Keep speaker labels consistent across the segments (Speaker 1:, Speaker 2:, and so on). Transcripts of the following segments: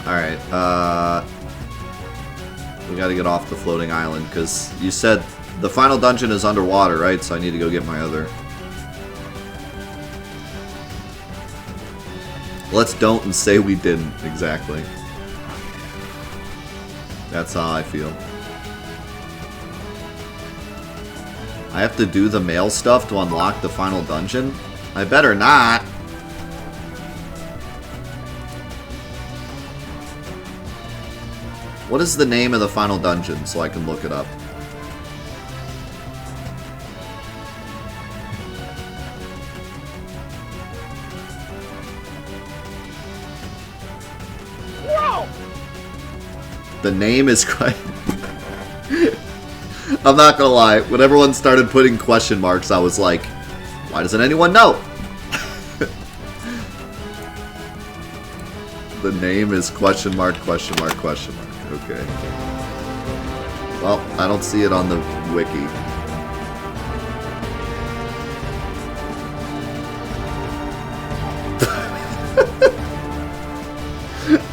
Speaker 1: Alright, we gotta get off the floating island, because you said the final dungeon is underwater, right? So I need to go get my other... Let's don't and say we didn't, exactly. That's how I feel. I have to do the mail stuff to unlock the final dungeon? I better not! What is the name of the final dungeon so I can look it up?
Speaker 2: Whoa!
Speaker 1: The name is quite... I'm not gonna lie, when everyone started putting question marks, I was like, why doesn't anyone know? The name is question mark, question mark, question mark. Okay. Well, I don't see it on the wiki.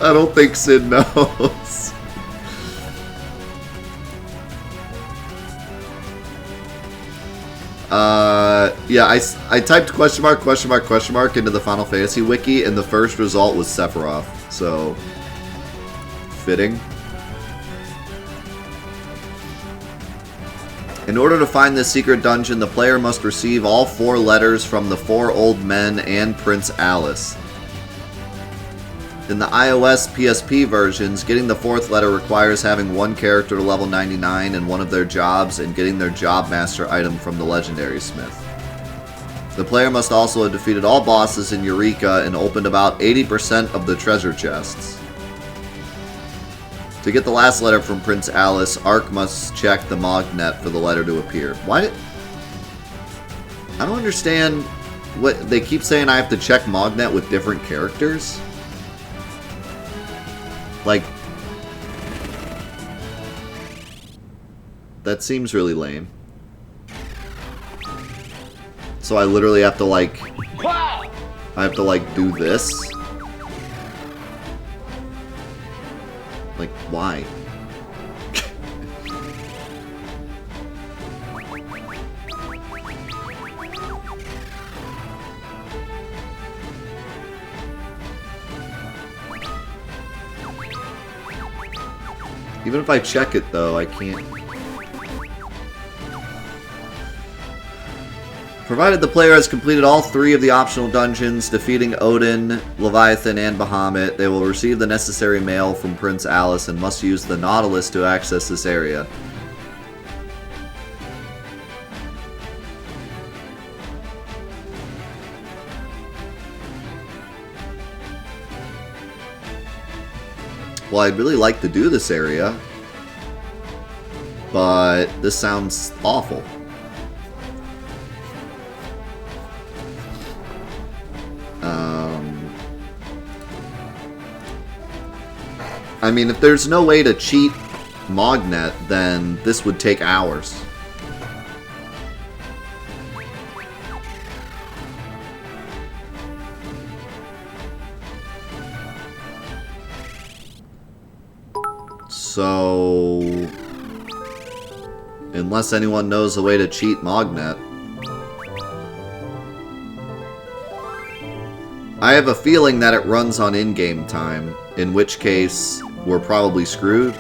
Speaker 1: I don't think Sid knows. Yeah, I typed question mark, question mark, question mark into the Final Fantasy wiki, and the first result was Sephiroth, so... fitting. In order to find this secret dungeon, the player must receive all 4 letters from the 4 old men and Prince Alice. In the iOS PSP versions, getting the 4th letter requires having one character to level 99 in one of their jobs and getting their job master item from the legendary smith. The player must also have defeated all bosses in Eureka and opened about 80% of the treasure chests. To get the last letter from Prince Alice, Ark must check the Mognet for the letter to appear. Why did... I don't understand what... They keep saying I have to check Mognet with different characters? Like... That seems really lame. So I literally have to, like... I have to, like, do this? Like, why? Even if I check it, though, I can't... Provided the player has completed all 3 of the optional dungeons, defeating Odin, Leviathan, and Bahamut, they will receive the necessary mail from Prince Alice and must use the Nautilus to access this area. Well, I'd really like to do this area, but this sounds awful. I mean, if there's no way to cheat Mognet, then this would take hours. So... unless anyone knows a way to cheat Mognet... I have a feeling that it runs on in-game time, in which case we're probably screwed.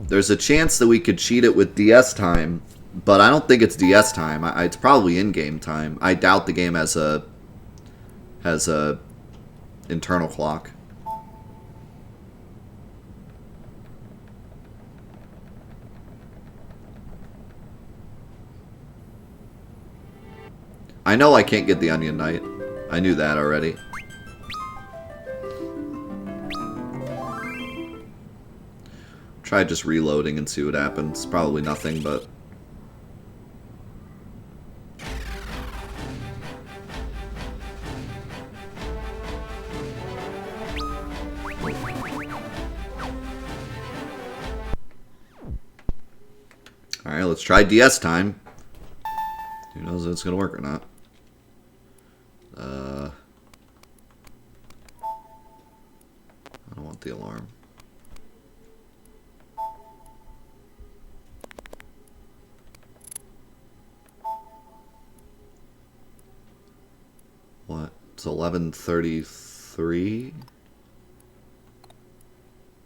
Speaker 1: There's a chance that we could cheat it with DS time, but I don't think it's DS time. It's probably in-game time. I doubt the game has a internal clock. I know I can't get the Onion Knight. I knew that already. Try just reloading and see what happens. Probably nothing, but... Alright, let's try DS time. Who knows if it's gonna work or not. the alarm. What? It's 11:33?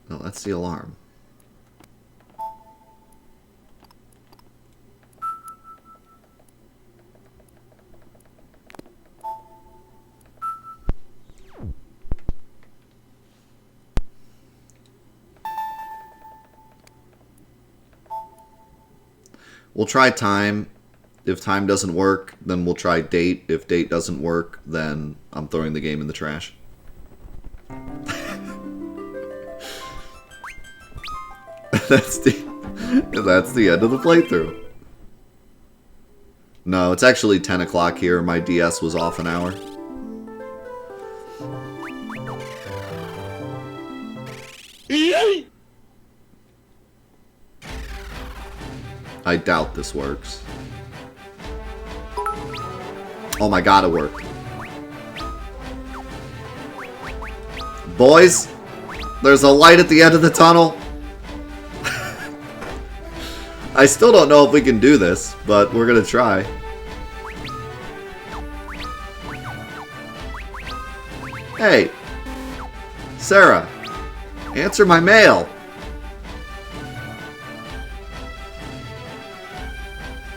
Speaker 1: No, that's the alarm. We'll try time. If time doesn't work, then we'll try date. If date doesn't work, then I'm throwing the game in the trash. That's the end of the playthrough. No, it's actually 10 o'clock here. My DS was off an hour. I doubt this works. Oh my god, it worked. Boys, there's a light at the end of the tunnel. I still don't know if we can do this, but we're gonna try. Hey, Sarah, answer my mail.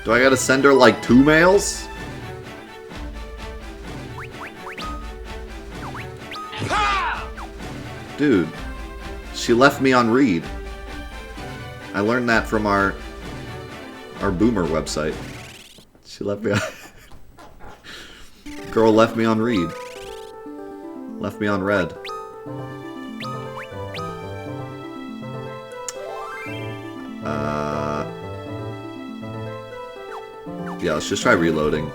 Speaker 1: Do I gotta send her like 2 mails? Dude, she left me on read. I learned that from our boomer website. She left me on... Girl left me on read. Left me on red. Yeah, let's just try reloading.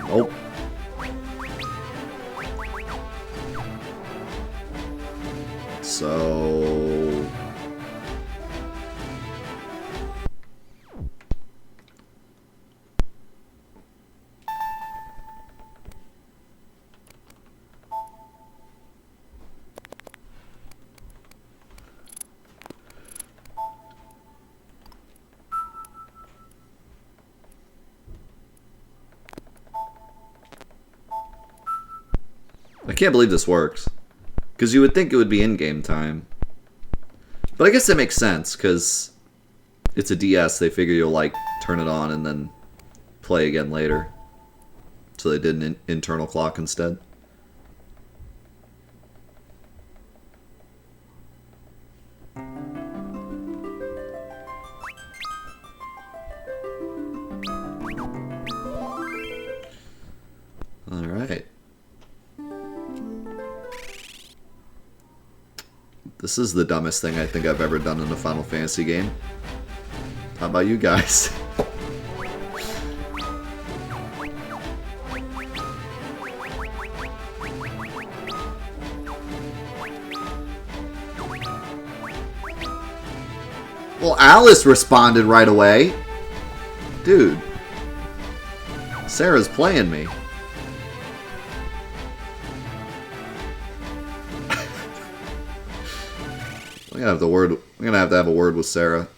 Speaker 1: Oh. So... I can't believe this works. Because you would think it would be in-game time. But I guess it makes sense, because it's a DS. They figure you'll, like, turn it on and then play again later. So they did an internal clock instead. Alright. This is the dumbest thing I think I've ever done in a Final Fantasy game. How about you guys? Well, Alice responded right away. Dude. Sarah's playing me. We're gonna have to have a word with Sarah.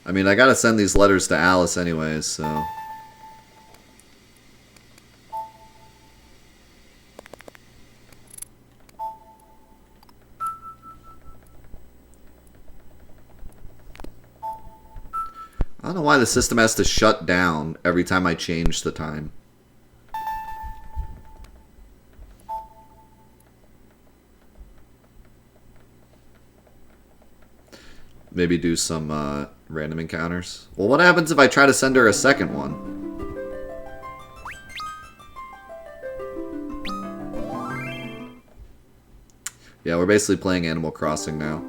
Speaker 1: I mean, I gotta send these letters to Alice anyways, so... I don't know why the system has to shut down every time I change the time. Maybe do some random encounters. Well, what happens if I try to send her a second one? Yeah, we're basically playing Animal Crossing now.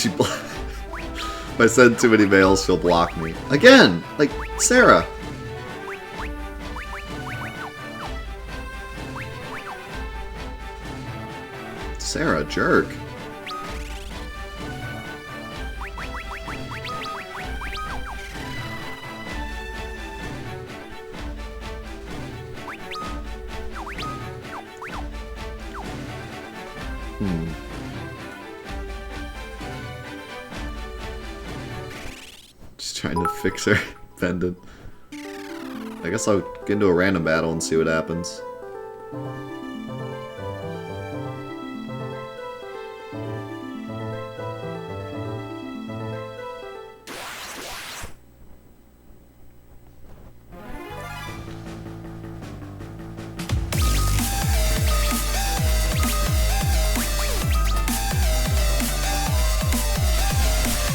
Speaker 1: If I send too many mails, she'll block me. Again! Like, Sarah. Sarah, jerk. Just trying to fix her pendant. I guess I'll get into a random battle and see what happens.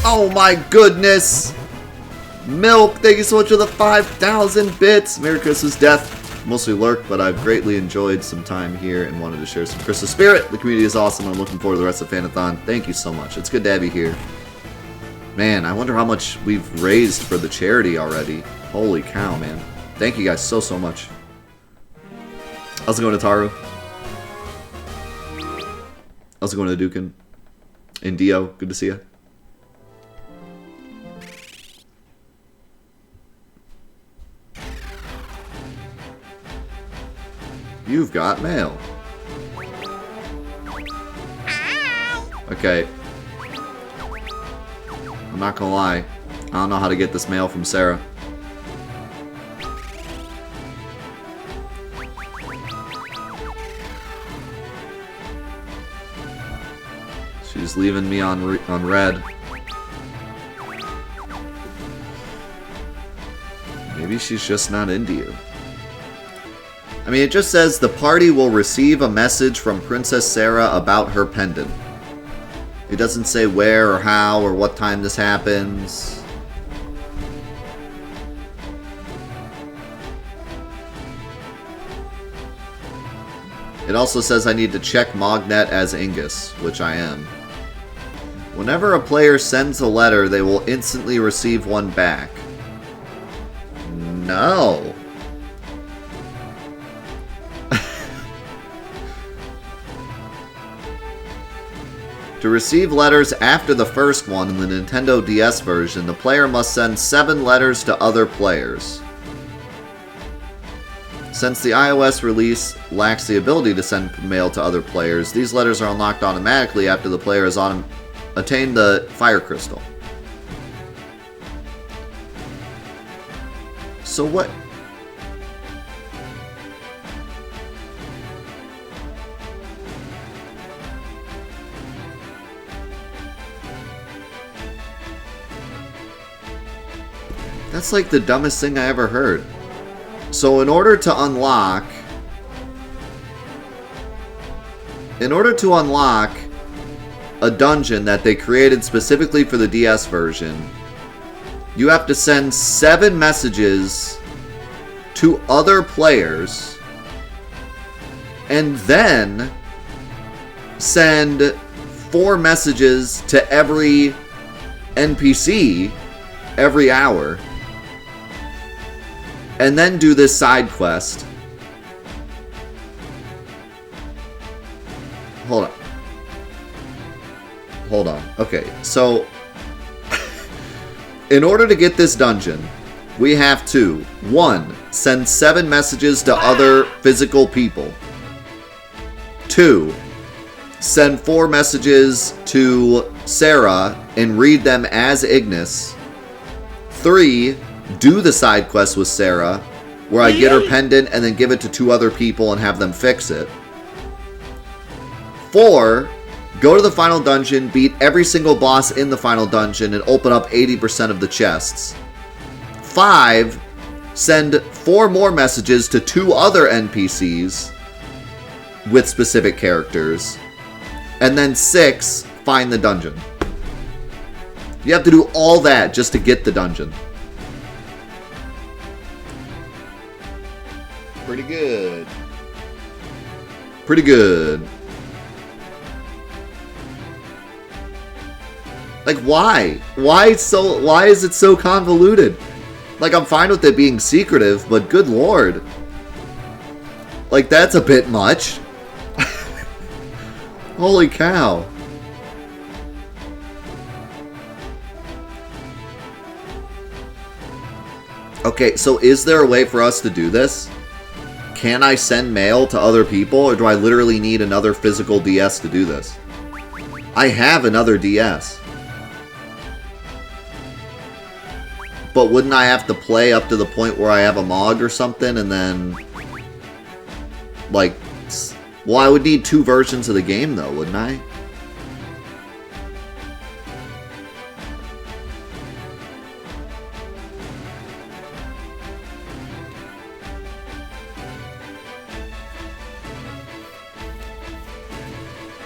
Speaker 1: Oh my goodness! Milk, thank you so much for the 5,000 bits! Merry Christmas, Death. Mostly lurked, but I've greatly enjoyed some time here and wanted to share some Christmas spirit. The community is awesome. I'm looking forward to the rest of Fantathon. Thank you so much. It's good to have you here. Man, I wonder how much we've raised for the charity already. Holy cow, man. Thank you guys so much. How's it going, Ataru? How's it going, Dukin? And Dio, good to see you. You've got mail. Okay. I'm not gonna lie. I don't know how to get this mail from Sarah. She's leaving me on red. Maybe she's just not into you. I mean, it just says the party will receive a message from Princess Sarah about her pendant. It doesn't say where or how or what time this happens. It also says I need to check Mognet as Ingus, which I am. Whenever a player sends a letter, they will instantly receive one back. No. To receive letters after the first one in the Nintendo DS version, the player must send 7 letters to other players. Since the iOS release lacks the ability to send mail to other players, these letters are unlocked automatically after the player has attained the Fire Crystal. So what... That's like the dumbest thing I ever heard. So in order to unlock a dungeon that they created specifically for the DS version, you have to send 7 messages to other players and then send 4 messages to every NPC every hour. And then do this side quest. Hold on. Okay, so in order to get this dungeon, we have to 1. Send 7 messages to other physical people. 2. Send 4 messages to Sarah and read them as Ignis. 3. Do the side quest with Sarah, where I get her pendant and then give it to 2 other people and have them fix it. 4, go to the final dungeon, beat every single boss in the final dungeon, and open up 80% of the chests. 5, send 4 more messages to 2 other NPCs with specific characters. And then 6, find the dungeon. You have to do all that just to get the dungeon. Pretty good. Pretty good. Like, why? Why is it so convoluted? Like, I'm fine with it being secretive, but good lord. Like, that's a bit much. Holy cow. Okay, so is there a way for us to do this? Can I send mail to other people, or do I literally need another physical DS to do this? I have another DS. But wouldn't I have to play up to the point where I have a Mog or something, and then... Like... Well, I would need 2 versions of the game, though, wouldn't I?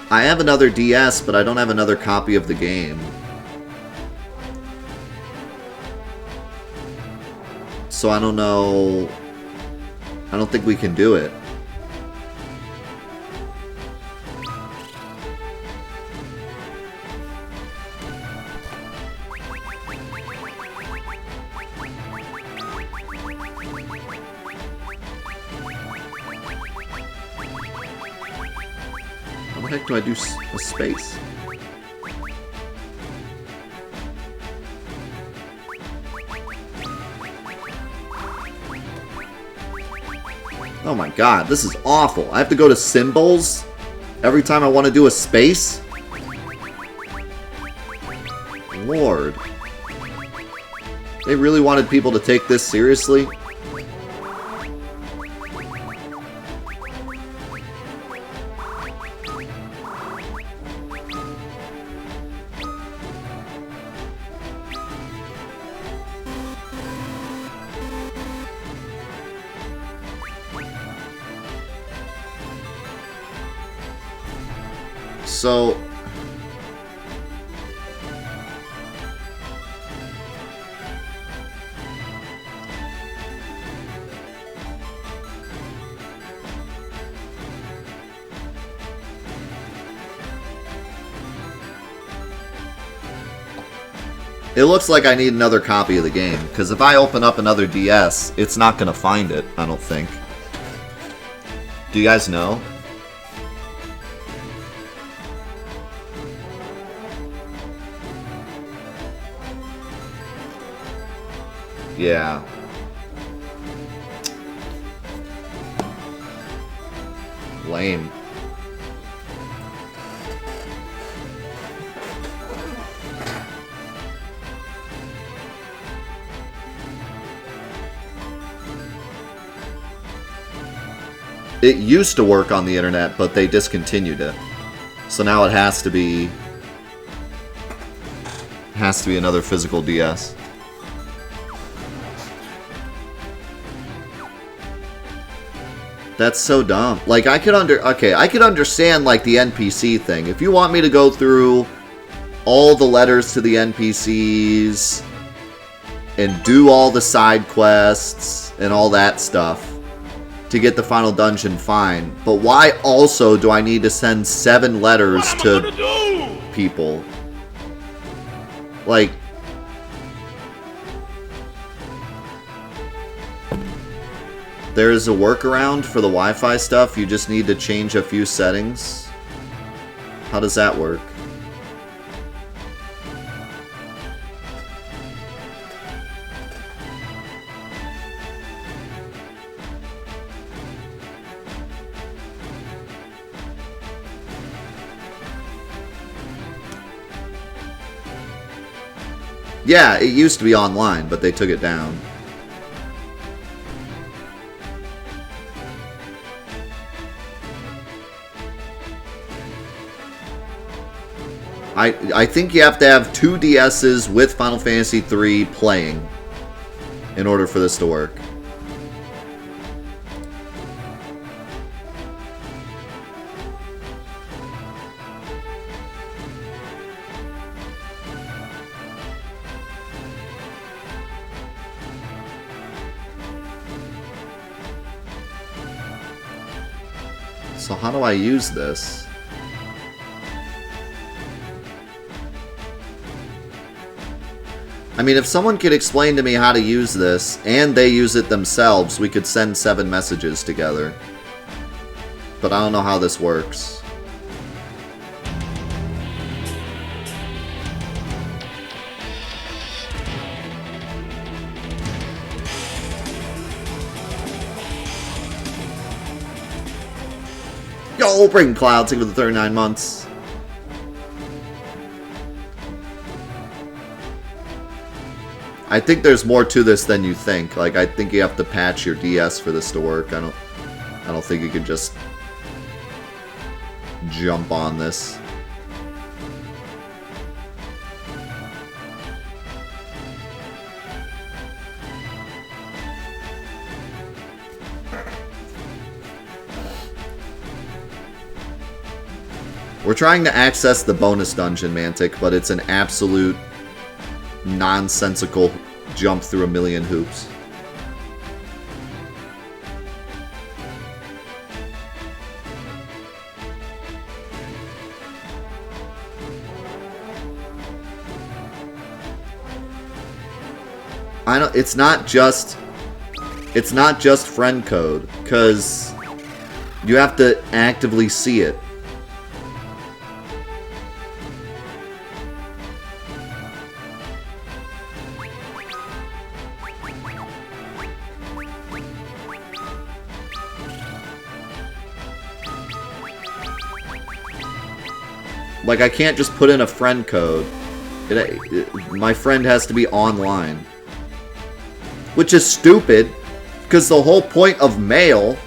Speaker 1: I have another DS, but I don't have another copy of the game. So I don't know... I don't think we can do it. How the heck do I do a space? Oh my god, this is awful. I have to go to symbols every time I want to do a space? Lord. They really wanted people to take this seriously? So... It looks like I need another copy of the game, because if I open up another DS, it's not going to find it, I don't think. Do you guys know? Yeah. Lame. It used to work on the internet, but they discontinued it. So now it has to be another physical DS. That's so dumb. Like, I could understand, like, the NPC thing. If you want me to go through all the letters to the NPCs and do all the side quests and all that stuff to get the final dungeon, fine. But why also do I need to send 7 letters to people? Like... There's a workaround for the Wi-Fi stuff. You just need to change a few settings. How does that work? Yeah, it used to be online, but they took it down. I think you have to have 2 DSs with Final Fantasy III playing in order for this to work. So how do I use this? I mean, if someone could explain to me how to use this, and they use it themselves, we could send 7 messages together. But I don't know how this works. Yo, bring clouds for the 39 months. I think there's more to this than you think. Like, I think you have to patch your DS for this to work. I don't think you can just jump on this. We're trying to access the bonus dungeon, Mantic, but it's an absolute nonsensical jump through a million hoops. I don't. It's not just friend code, because you have to actively see it. Like, I can't just put in a friend code. My friend has to be online. Which is stupid, because the whole point of mail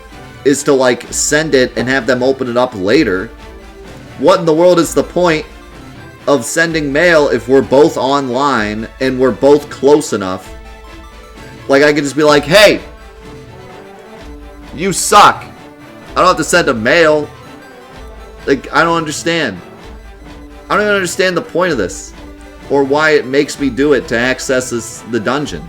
Speaker 1: is to, like, send it and have them open it up later. What in the world is the point of sending mail if we're both online and we're both close enough? Like, I could just be like, hey, you suck. I don't have to send a mail. Like, I don't understand. I don't even understand the point of this, or why it makes me do it to access the dungeon.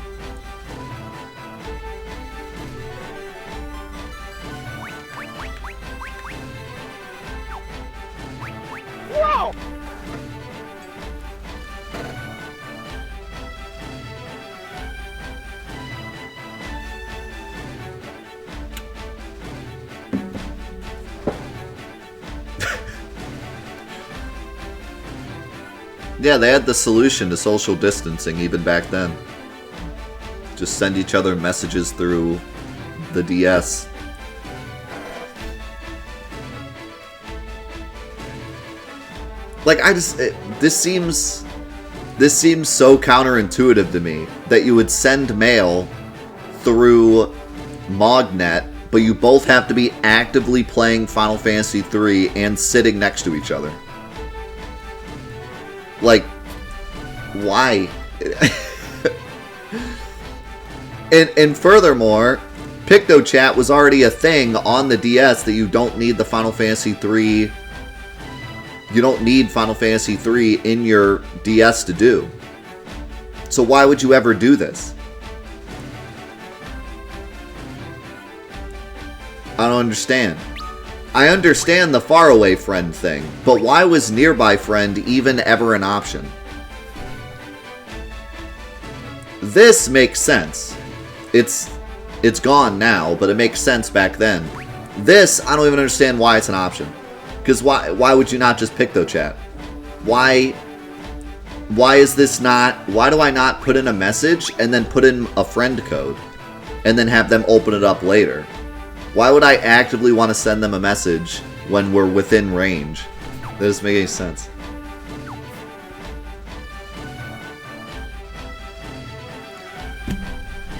Speaker 2: Whoa!
Speaker 1: Yeah, they had the solution to social distancing even back then. Just send each other messages through the DS. Like, this seems so counterintuitive to me that you would send mail through Mognet, but you both have to be actively playing Final Fantasy III and sitting next to each other. Like, why? and furthermore, PictoChat was already a thing on the DS that you don't need the Final Fantasy III. You don't need Final Fantasy III in your DS to do. So why would you ever do this? I don't understand. I understand the faraway friend thing, but why was nearby friend even ever an option? This makes sense. It's gone now, but it makes sense back then. This, I don't even understand why it's an option. Because why would you not just PictoChat? Why is this not... Why do I not put in a message and then put in a friend code? And then have them open it up later? Why would I actively want to send them a message when we're within range? That doesn't make any sense.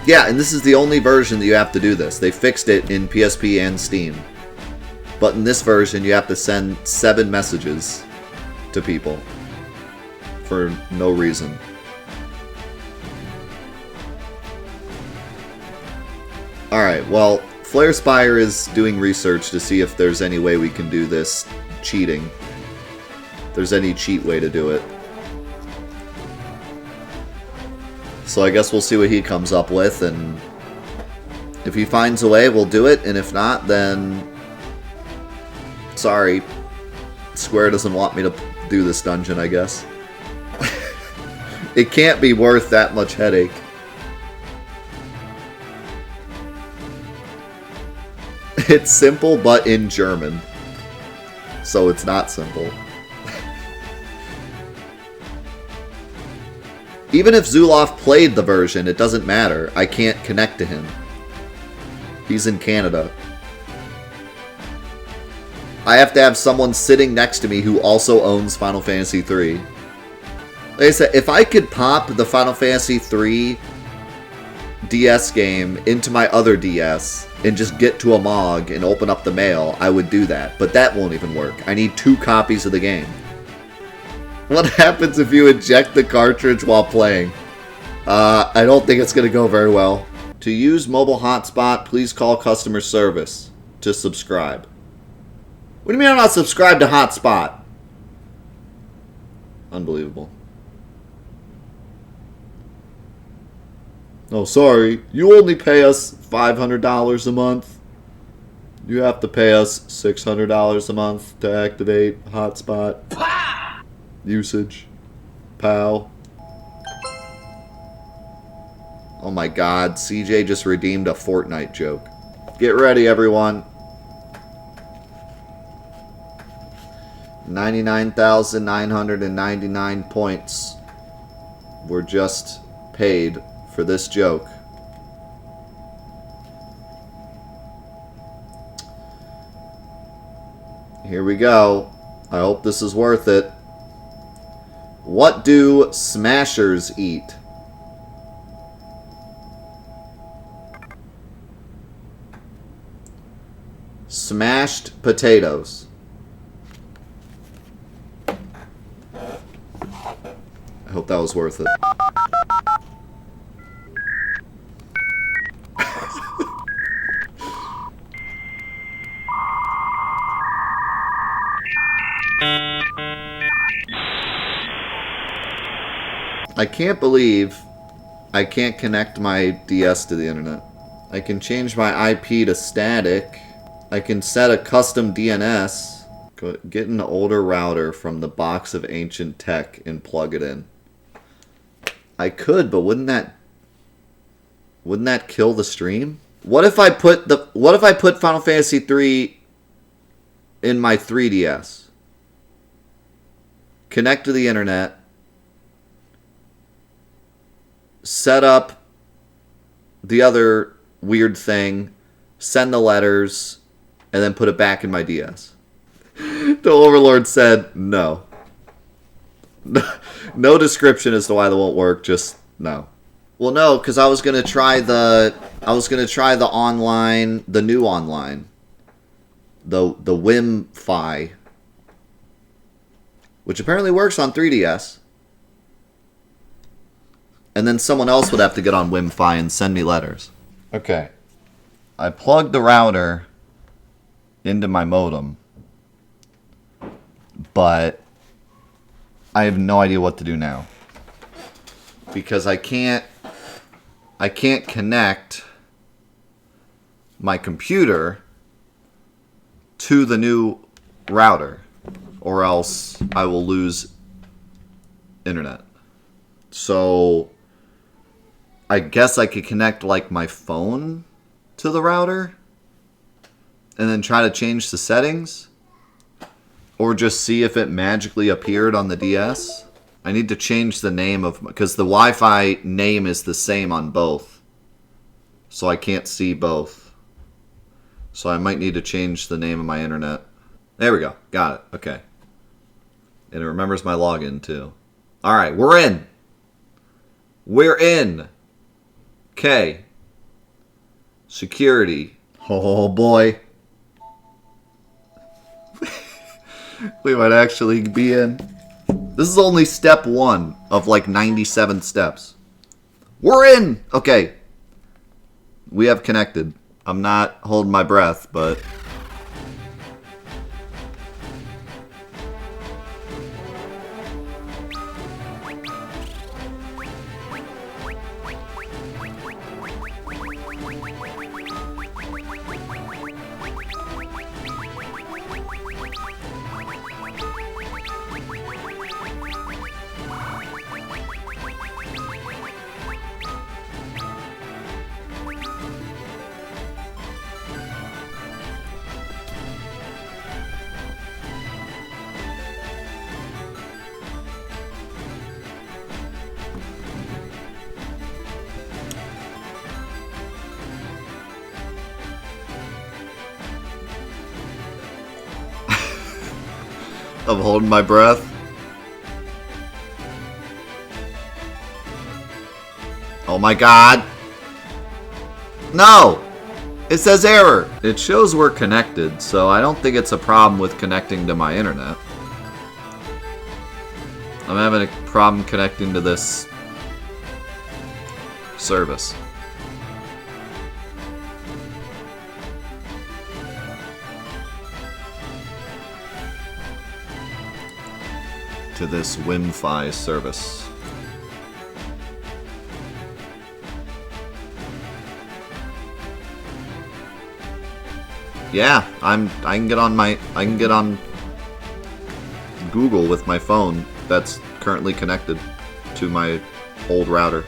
Speaker 1: Yeah, and this is the only version that you have to do this. They fixed it in PSP and Steam. But in this version, you have to send 7 messages to people. For no reason. Alright, well... Flare Spire is doing research to see if there's any way we can do this cheating. If there's any cheat way to do it. So I guess we'll see what he comes up with, and if he finds a way, we'll do it, and if not, then... Sorry. Square doesn't want me to do this dungeon, I guess. It can't be worth that much headache. It's simple, but in German. So it's not simple. Even if Zuloff played the version, it doesn't matter. I can't connect to him. He's in Canada. I have to have someone sitting next to me who also owns Final Fantasy III. Like I said, if I could pop the Final Fantasy III DS game into my other DS and just get to a MOG and open up the mail, I would do that. But that won't even work. I need 2 copies of the game. What happens if you eject the cartridge while playing? I don't think it's going to go very well. To use mobile hotspot, please call customer service to subscribe. What do you mean I'm not subscribed to hotspot? Unbelievable. Oh, sorry. You only pay us $500 a month. You have to pay us $600 a month to activate hotspot. Usage. POW. Oh my god, CJ just redeemed a Fortnite joke. Get ready, everyone. 99,999 points were just paid for this joke. Here we go. I hope this is worth it. What do smashers eat? Smashed potatoes. I hope that was worth it. I can't believe I can't connect my DS to the internet. I can change my IP to static. I can set a custom DNS. Get an older router from the box of ancient tech and plug it in. I could, but wouldn't that kill the stream? What if I put Final Fantasy 3 in my 3DS? Connect to the internet. Set up the other weird thing, send the letters, and then put it back in my DS. The Overlord said no. No description as to why that won't work, just no. Well, no, because I was gonna try the online, the new online, the Wi-Fi, which apparently works on 3DS. And then someone else would have to get on Wi-Fi and send me letters. Okay. I plugged the router into my modem, but I have no idea what to do now. Because I can't connect my computer to the new router, or else I will lose internet. So I guess I could connect like my phone to the router and then try to change the settings, or just see if it magically appeared on the DS. I need to change the name of, because the Wi-Fi name is the same on both, so I can't see both. So I might need to change the name of my internet. There we go. Got it. Okay. And it remembers my login too. All right, we're in. We're in. Okay. Security. Oh boy. We might actually be in. This is only step 1 of like 97 steps. We're in! Okay. We have connected. I'm not holding my breath, but... of holding my breath. Oh my god. No! It says error. It shows we're connected, so I don't think it's a problem with connecting to my internet. I'm having a problem connecting to this service. To this Wi-Fi service. Yeah, I can get on Google with my phone that's currently connected to my old router.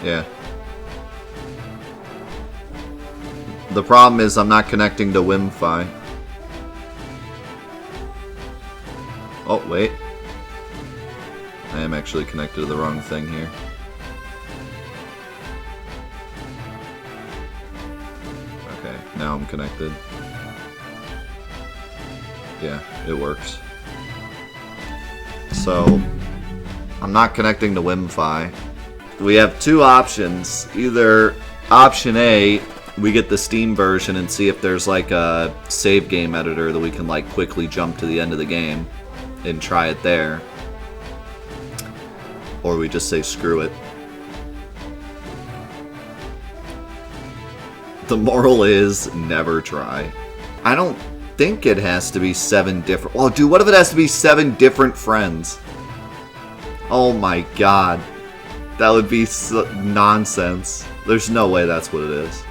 Speaker 1: Yeah. The problem is I'm not connecting to Wi-Fi. Oh, wait. I am actually connected to the wrong thing here. Okay, now I'm connected. Yeah, it works. So, I'm not connecting to Wi-Fi. We have two options. Either option A, we get the Steam version and see if there's like a save game editor that we can like quickly jump to the end of the game and try it there. Or we just say screw it. The moral is never try. I don't think it has to be 7 different... Oh, dude, what if it has to be 7 different friends? Oh my god. That would be nonsense. There's no way that's what it is.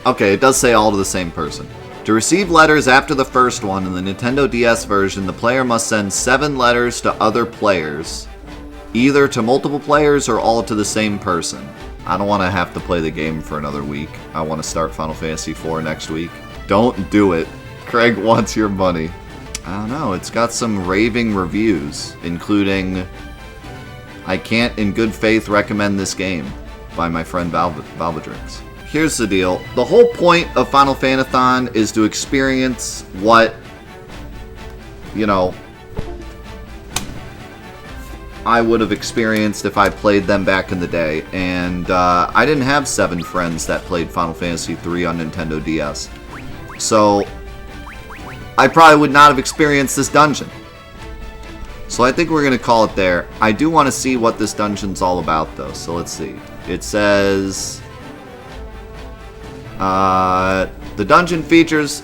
Speaker 1: Okay, it does say all to the same person. To receive letters after the first one in the Nintendo DS version, the player must send 7 letters to other players. Either to multiple players or all to the same person. I don't want to have to play the game for another week. I want to start Final Fantasy IV next week. Don't do it. Craig wants your money. I don't know, it's got some raving reviews, including I can't in good faith recommend this game by my friend Valvadrix. Here's the deal. The whole point of Final Fantathon is to experience what, you know, I would have experienced if I played them back in the day. And I didn't have 7 friends that played Final Fantasy III on Nintendo DS. So I probably would not have experienced this dungeon. So I think we're going to call it there. I do want to see what this dungeon's all about, though. So let's see. It says... the dungeon features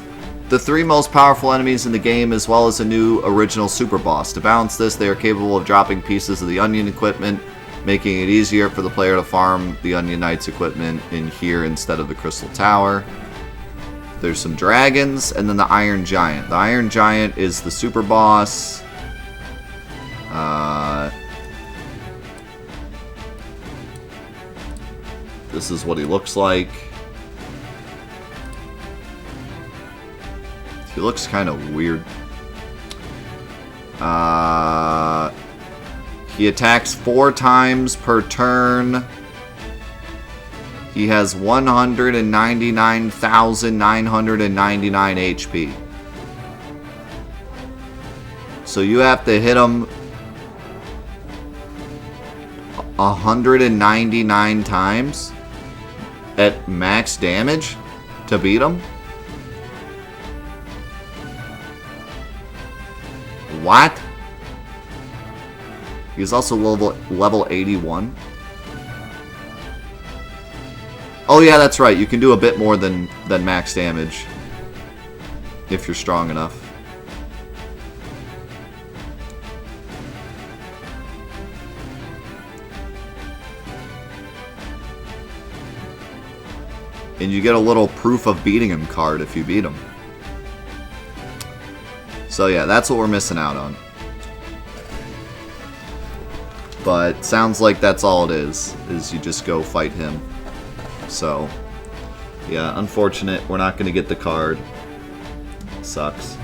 Speaker 1: the 3 most powerful enemies in the game, as well as a new original super boss. To balance this, they are capable of dropping pieces of the Onion equipment, making it easier for the player to farm the Onion Knight's equipment in here instead of the Crystal Tower. There's some dragons, and then the Iron Giant. The Iron Giant is the super boss. This is what he looks like. He looks kind of weird. He attacks 4 times per turn. He has 199,999 HP. So you have to hit him 199 times at max damage to beat him? What? He's also level 81. Oh yeah, that's right. You can do a bit more than max damage if you're strong enough. And you get a little proof of beating him card if you beat him. So yeah, that's what we're missing out on. But sounds like that's all it is you just go fight him. So, yeah, unfortunate, we're not going to get the card. Sucks.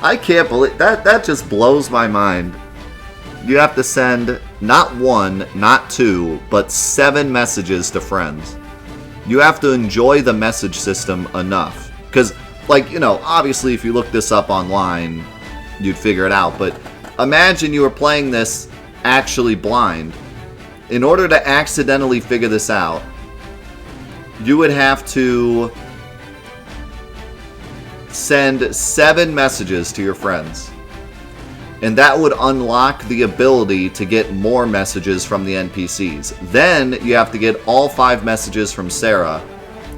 Speaker 1: I can't believe, that just blows my mind. You have to send not 1, not 2, but 7 messages to friends. You have to enjoy the message system enough. Because, like, you know, obviously if you look this up online, you'd figure it out. But imagine you were playing this actually blind. In order to accidentally figure this out, you would have to send 7 messages to your friends. And that would unlock the ability to get more messages from the NPCs. Then you have to get all 5 messages from Sarah.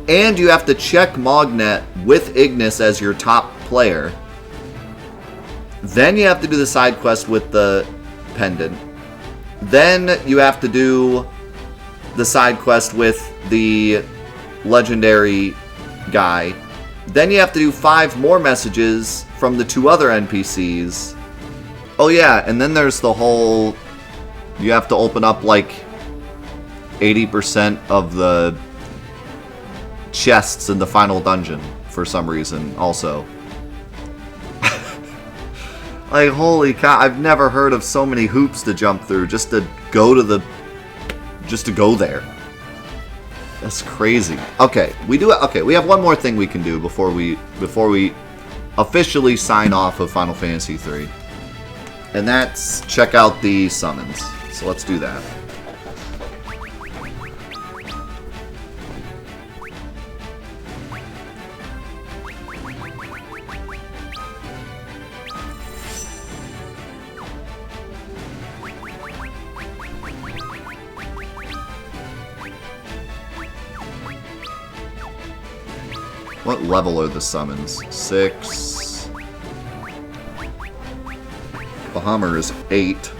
Speaker 1: And you have to check Mognet with Ignis as your top player. Then you have to do the side quest with the pendant. Then you have to do the side quest with the legendary guy. Then you have to do 5 more messages from the 2 other NPCs. Oh yeah, and then there's the whole... You have to open up like 80% of the chests in the final dungeon for some reason also. Like, holy cow, I've never heard of so many hoops to jump through just to go to the... just to go there. That's crazy. Okay, we have one more thing we can do before we officially sign off of Final Fantasy III. And that's check out the summons. So let's do that. What level are the summons? 6. Bahammer is 8.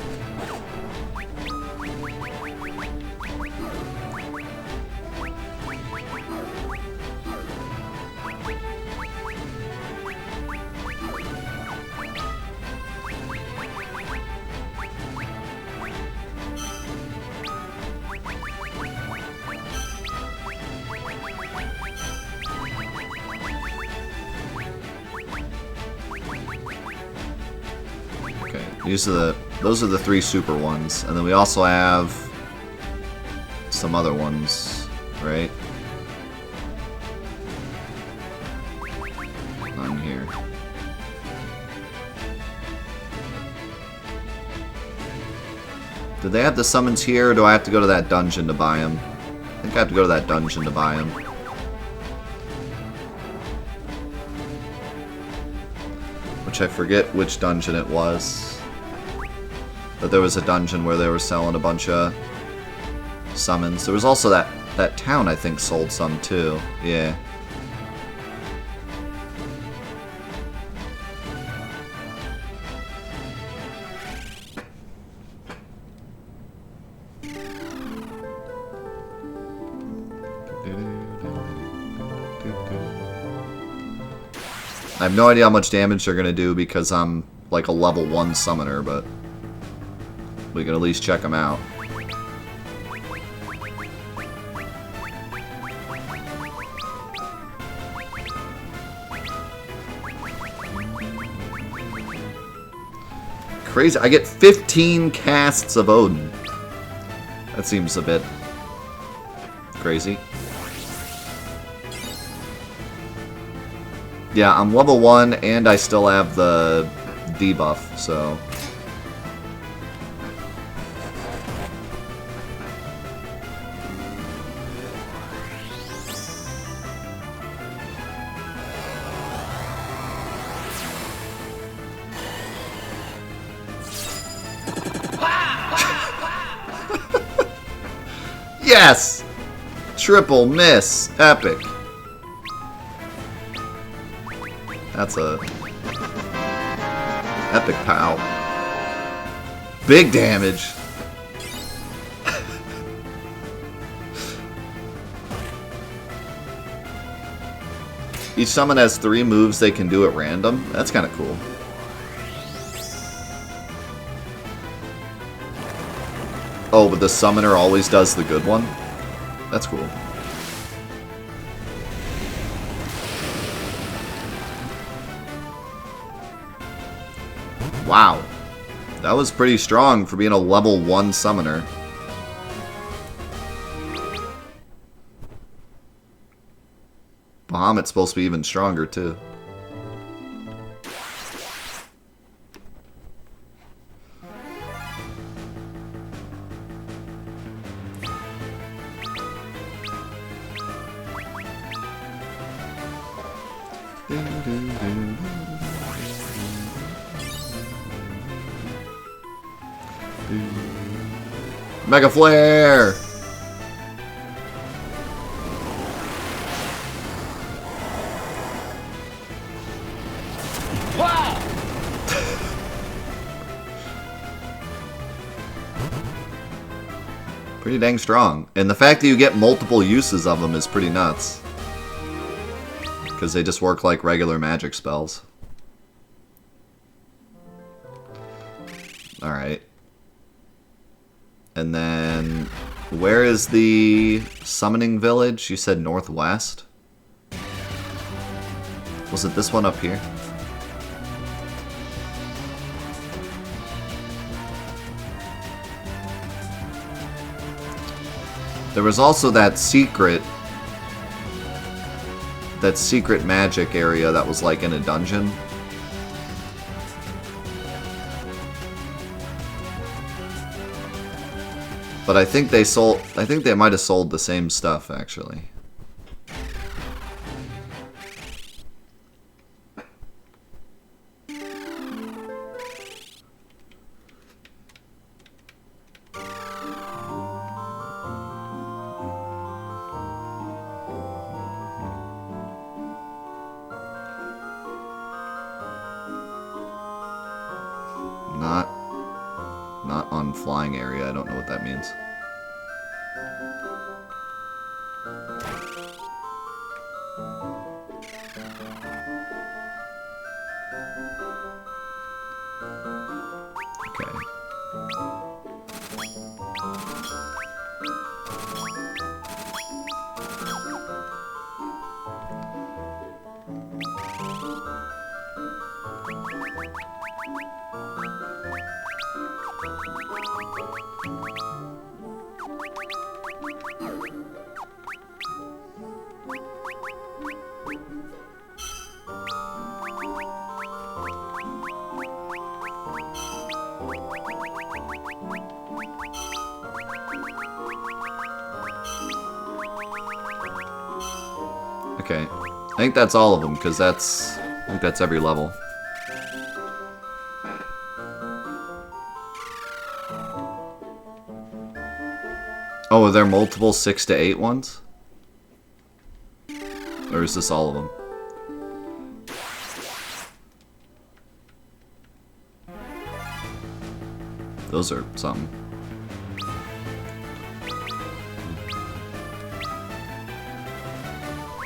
Speaker 1: Those are the 3 super ones, and then we also have some other ones, right? On here. Do they have the summons here, or do I have to go to that dungeon to buy them? I think I have to go to that dungeon to buy them. Which I forget which dungeon it was. But there was a dungeon where they were selling a bunch of summons. There was also that town, I think, sold some too. Yeah. I have no idea how much damage they're going to do because I'm like a level 1 summoner, but we can at least check them out. Crazy. I get 15 casts of Odin. That seems a bit crazy. Yeah, I'm level 1 and I still have the debuff, so... Yes! Triple miss. Epic. That's a epic pow. Big damage. Each summon has 3 moves they can do at random. That's kind of cool. Oh, but the summoner always does the good one? That's cool. Wow. That was pretty strong for being a level 1 summoner. Bahamut's supposed to be even stronger, too. Mega Flare!
Speaker 2: Wow!
Speaker 1: Pretty dang strong. And the fact that you get multiple uses of them is pretty nuts. Because they just work like regular magic spells. Alright. And then, where is the summoning village? You said northwest? Was it this one up here? There was also that secret magic area that was like in a dungeon. But I think they might have sold the same stuff, actually. Not on flying area. I don't know what that means. Okay. Okay, I think that's all of them, because I think that's every level. Oh, are there multiple 6 to 8 ones? Or is this all of them? Those are something.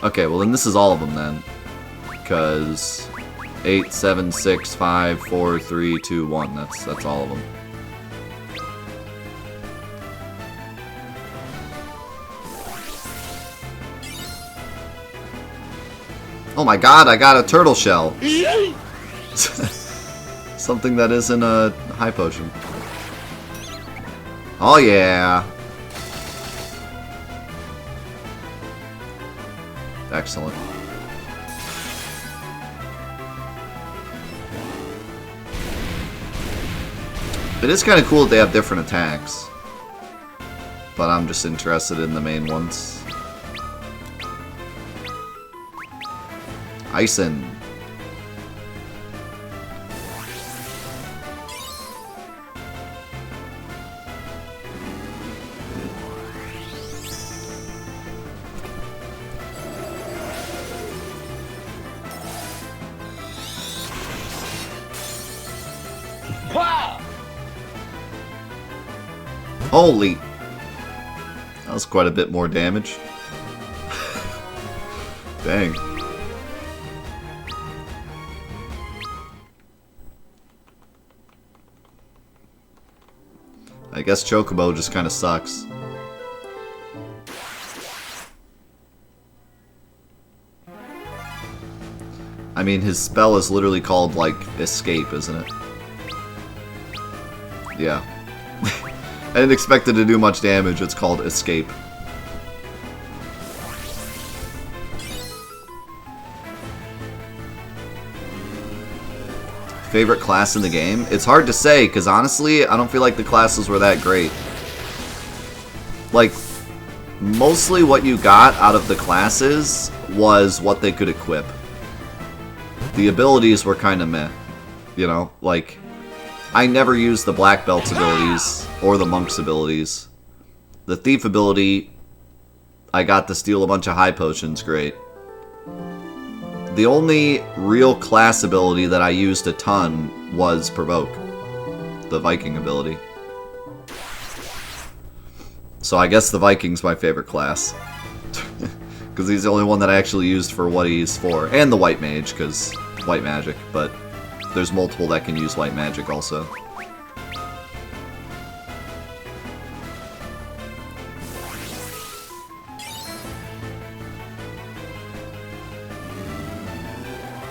Speaker 1: Okay, well then this is all of them then. Because 8, 7, 6, 5, 4, 3, 2, 1. That's all of them. Oh my god, I got a turtle shell. Something that isn't a high potion. Oh yeah. Excellent. It is kind of cool that they have different attacks. But I'm just interested in the main ones. Ison.
Speaker 2: Wow!
Speaker 1: Holy! That was quite a bit more damage. Dang. I guess Chocobo just kind of sucks. I mean, his spell is literally called, like, Escape, isn't it? Yeah. I didn't expect it to do much damage. It's called Escape. Favorite class in the game? It's hard to say, because honestly, I don't feel like the classes were that great. Like, mostly what you got out of the classes was what they could equip. The abilities were kind of meh. You know, like, I never used the Black Belt's abilities, or the Monk's abilities. The Thief ability, I got to steal a bunch of high potions, great. The only real class ability that I used a ton was Provoke, the Viking ability. So I guess the Viking's my favorite class. Because he's the only one that I actually used for what he's for. And the White Mage, because White Magic, but there's multiple that can use White Magic also.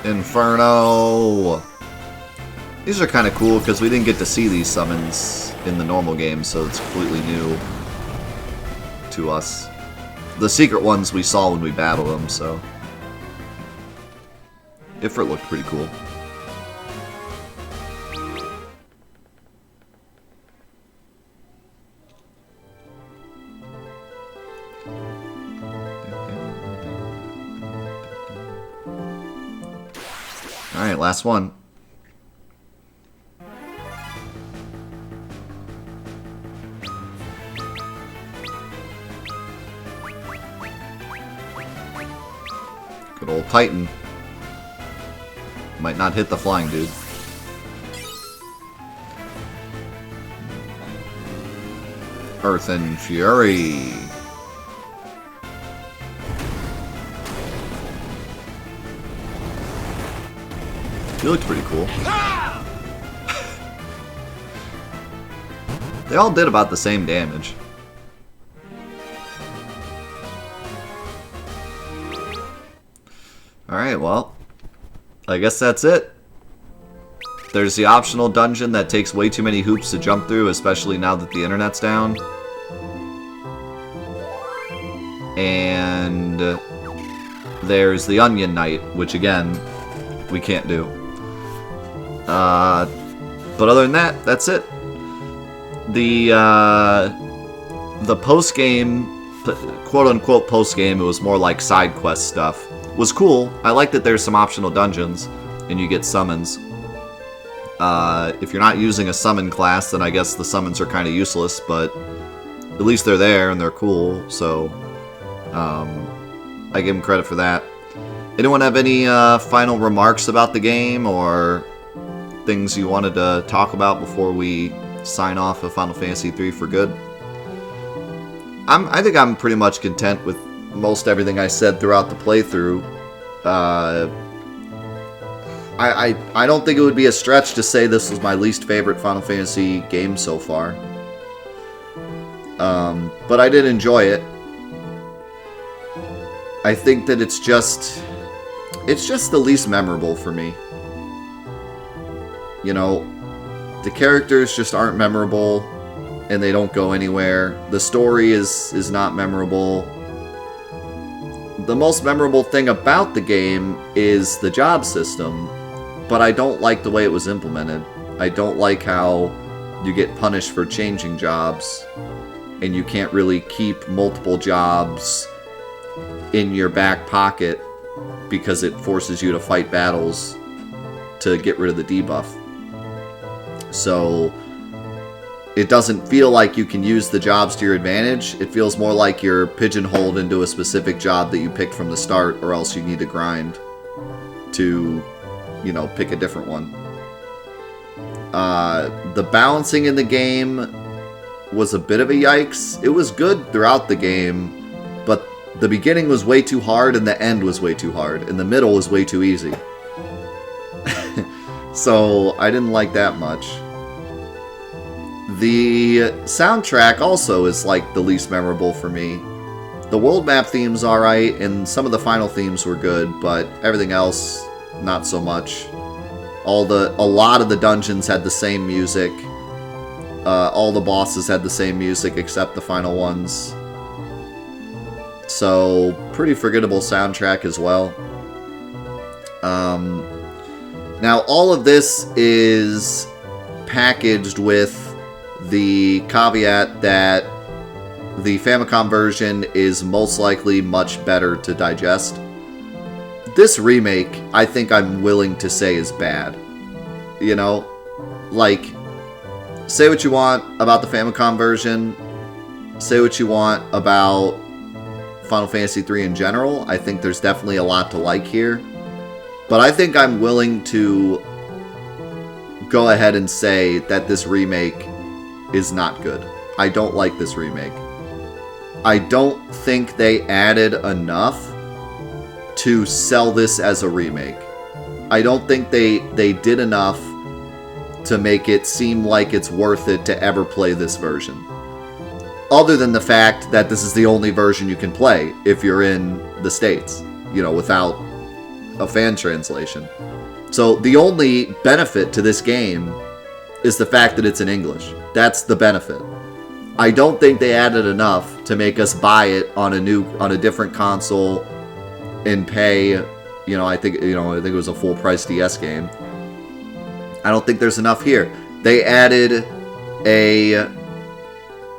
Speaker 1: Inferno! These are kind of cool because we didn't get to see these summons in the normal game, so it's completely new to us. The secret ones we saw when we battled them, so... Ifrit looked pretty cool. Alright, last one. Good old Titan. Might not hit the flying dude. Earth and Fury. He looked pretty cool. They all did about the same damage. Alright, well, I guess that's it. There's the optional dungeon that takes way too many hoops to jump through, especially now that the internet's down. And there's the Onion Knight, which again, we can't do. But other than that, that's it. The post-game, quote-unquote post-game, it was more like side quest stuff, was cool. I like that there's some optional dungeons, and you get summons. If you're not using a summon class, then I guess the summons are kind of useless, but at least they're there, and they're cool, so I give them credit for that. Anyone have any final remarks about the game, or things you wanted to talk about before we sign off of Final Fantasy III for good? I think I'm pretty much content with most everything I said throughout the playthrough. I don't think it would be a stretch to say this was my least favorite Final Fantasy game so far. But I did enjoy it. I think that it's just the least memorable for me. You know, the characters just aren't memorable, and they don't go anywhere. The story is not memorable. The most memorable thing about the game is the job system, but I don't like the way it was implemented. I don't like how you get punished for changing jobs, and you can't really keep multiple jobs in your back pocket because it forces you to fight battles to get rid of the debuff. So it doesn't feel like you can use the jobs to your advantage. It feels more like you're pigeonholed into a specific job that you picked from the start, or else you need to grind to, you know, pick a different one. The balancing in the game was a bit of a yikes. It was good throughout the game, but the beginning was way too hard and the end was way too hard, and the middle was way too easy. So I didn't like that much. The soundtrack also is like the least memorable for me. The world map theme's alright, and some of the final themes were good, but everything else, not so much. A lot of the dungeons had the same music. all the bosses had the same music except the final ones. So, pretty forgettable soundtrack as well. Now, all of this is packaged with the caveat that the Famicom version is most likely much better to digest. This remake, I think I'm willing to say, is bad. You know? Like, say what you want about the Famicom version. Say what you want about Final Fantasy III in general. I think there's definitely a lot to like here. But I think I'm willing to go ahead and say that this remake is not good. I don't like this remake. I don't think they added enough to sell this as a remake. I don't think they did enough to make it seem like it's worth it to ever play this version. Other than the fact that this is the only version you can play if you're in the States, you know, without a fan translation. So the only benefit to this game is the fact that it's in English. That's the benefit. I don't think they added enough to make us buy it on a different console and pay, you know, I think it was a full price DS game. I don't think there's enough here. They added a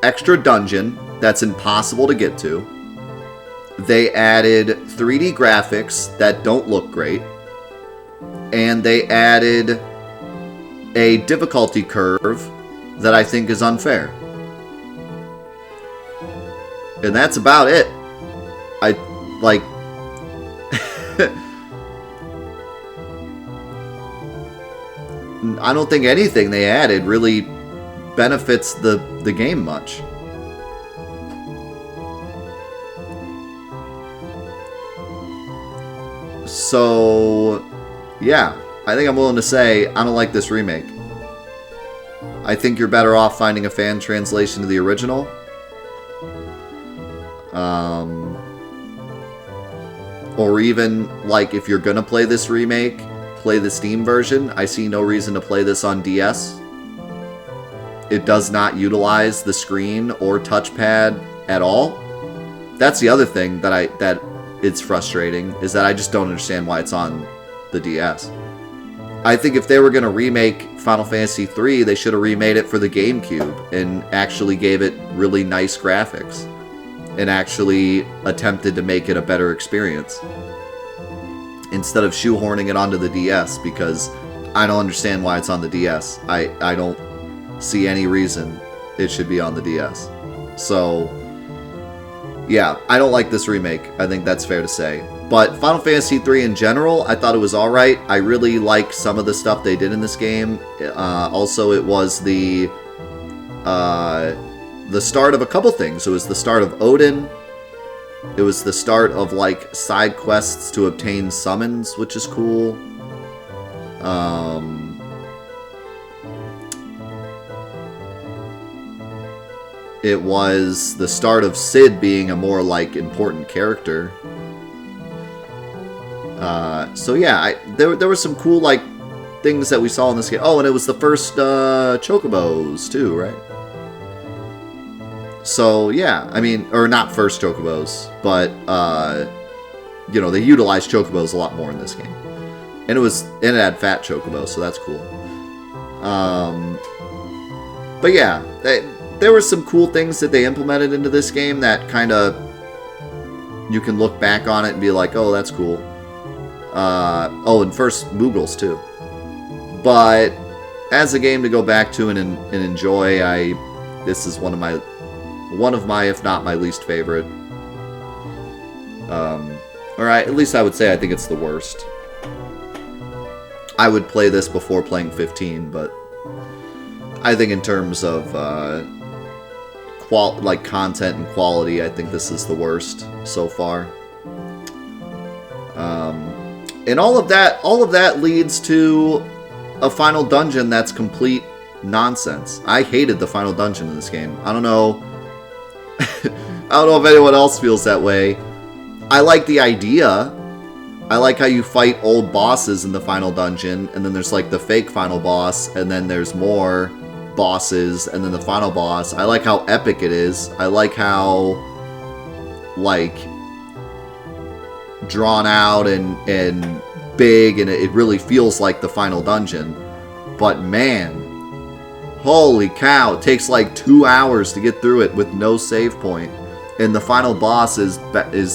Speaker 1: extra dungeon that's impossible to get to. They added 3D graphics that don't look great. And they added a difficulty curve that I think is unfair. And that's about it. I don't think anything they added really benefits the game much. So, yeah, I think I'm willing to say I don't like this remake. I think you're better off finding a fan translation to the original. Or even, like, if you're gonna play this remake, play the Steam version. I see no reason to play this on DS. It does not utilize the screen or touchpad at all. That's the other thing that it's frustrating, is that I just don't understand why it's on the DS. I think if they were going to remake Final Fantasy III, they should have remade it for the GameCube and actually gave it really nice graphics and actually attempted to make it a better experience instead of shoehorning it onto the DS, because I don't understand why it's on the DS. I don't see any reason it should be on the DS. So, yeah, I don't like this remake. I think that's fair to say. But Final Fantasy III in general, I thought it was alright. I really like some of the stuff they did in this game. Also, it was the start of a couple things. It was the start of Odin. It was the start of, like, side quests to obtain summons, which is cool. It was the start of Cid being a more, like, important character. So yeah, there were some cool, like, things that we saw in this game. Oh, and it was the first Chocobos too, right? So yeah, I mean, or not first Chocobos, but you know, they utilized Chocobos a lot more in this game, and it had fat Chocobos, so that's cool. But yeah, there were some cool things that they implemented into this game that kind of, you can look back on it and be like, oh, that's cool. Oh, and first Moogles too. But as a game to go back to and enjoy, this is one of my, if not my least favorite. Or at least I would say I think it's the worst. I would play this before playing 15, but I think in terms of like content and quality, I think this is the worst so far. And all of that leads to a final dungeon that's complete nonsense. I hated the final dungeon in this game. I don't know. I don't know if anyone else feels that way. I like the idea. I like how you fight old bosses in the final dungeon, and then there's like the fake final boss, and then there's more bosses and then the final boss. I like how epic it is. I like how, like, drawn out and big, and it really feels like the final dungeon. But man, holy cow, it takes like 2 hours to get through it with no save point. And the final boss is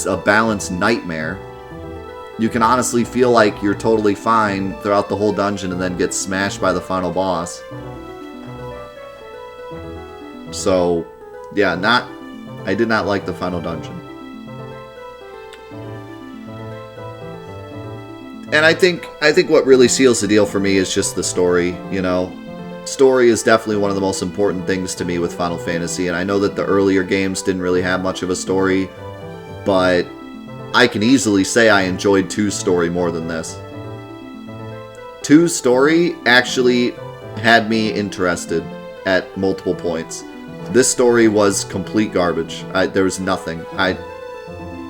Speaker 1: a balanced nightmare. You can honestly feel like you're totally fine throughout the whole dungeon and then get smashed by the final boss. So, yeah, I did not like the final dungeon. And I think what really seals the deal for me is just the story, you know. Story is definitely one of the most important things to me with Final Fantasy, and I know that the earlier games didn't really have much of a story, but I can easily say I enjoyed 2's story more than this. 2's story actually had me interested at multiple points. This story was complete garbage. There was nothing.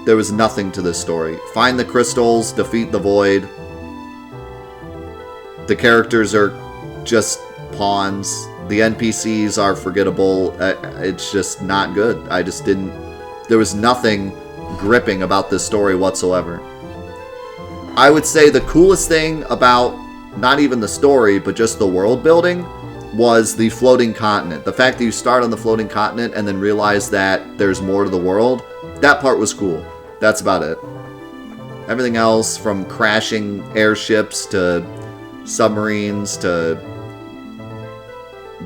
Speaker 1: There was nothing to this story. Find the crystals, defeat the void. The characters are just pawns. The NPCs are forgettable. It's just not good. There was nothing gripping about this story whatsoever. I would say the coolest thing about not even the story, but just the world building, was the floating continent. The fact that you start on the floating continent and then realize that there's more to the world, that part was cool. That's about it. Everything else, from crashing airships to submarines to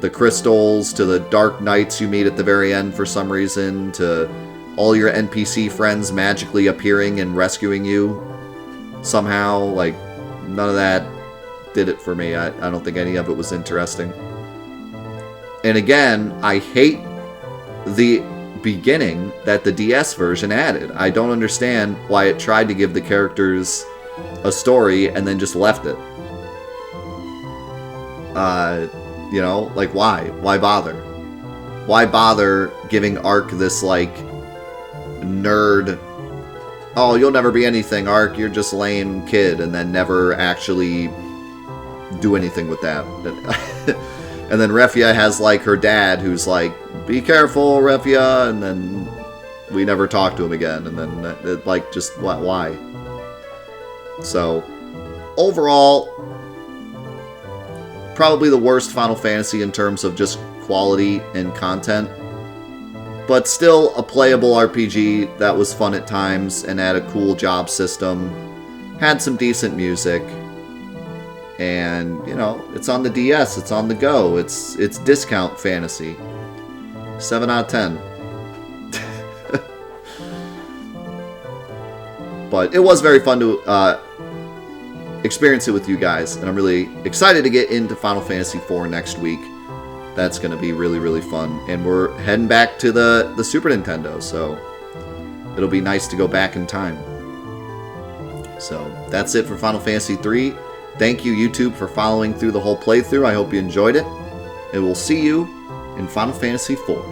Speaker 1: the crystals to the dark knights you meet at the very end for some reason to all your NPC friends magically appearing and rescuing you somehow, like, none of that did it for me. I don't think any of it was interesting. And again, I hate the beginning that the DS version added. I don't understand why it tried to give the characters a story and then just left it. You know, like, why? Why bother? Why bother giving Ark this, like, nerd, oh, you'll never be anything, Ark, you're just lame kid, and then never actually do anything with that. And then Refia has, like, her dad who's like, be careful, Refia, and then we never talk to him again, and then, like, just, why? So, overall, probably the worst Final Fantasy in terms of just quality and content, but still a playable RPG that was fun at times and had a cool job system, had some decent music, and, you know, it's on the DS, it's on the go, it's discount fantasy. 7 out of 10. But it was very fun to experience it with you guys, and I'm really excited to get into Final Fantasy IV next week. That's going to be really, really fun. And we're heading back to the Super Nintendo, so it'll be nice to go back in time. So that's it for Final Fantasy III. Thank you, YouTube, for following through the whole playthrough. I hope you enjoyed it. And we'll see you in Final Fantasy IV.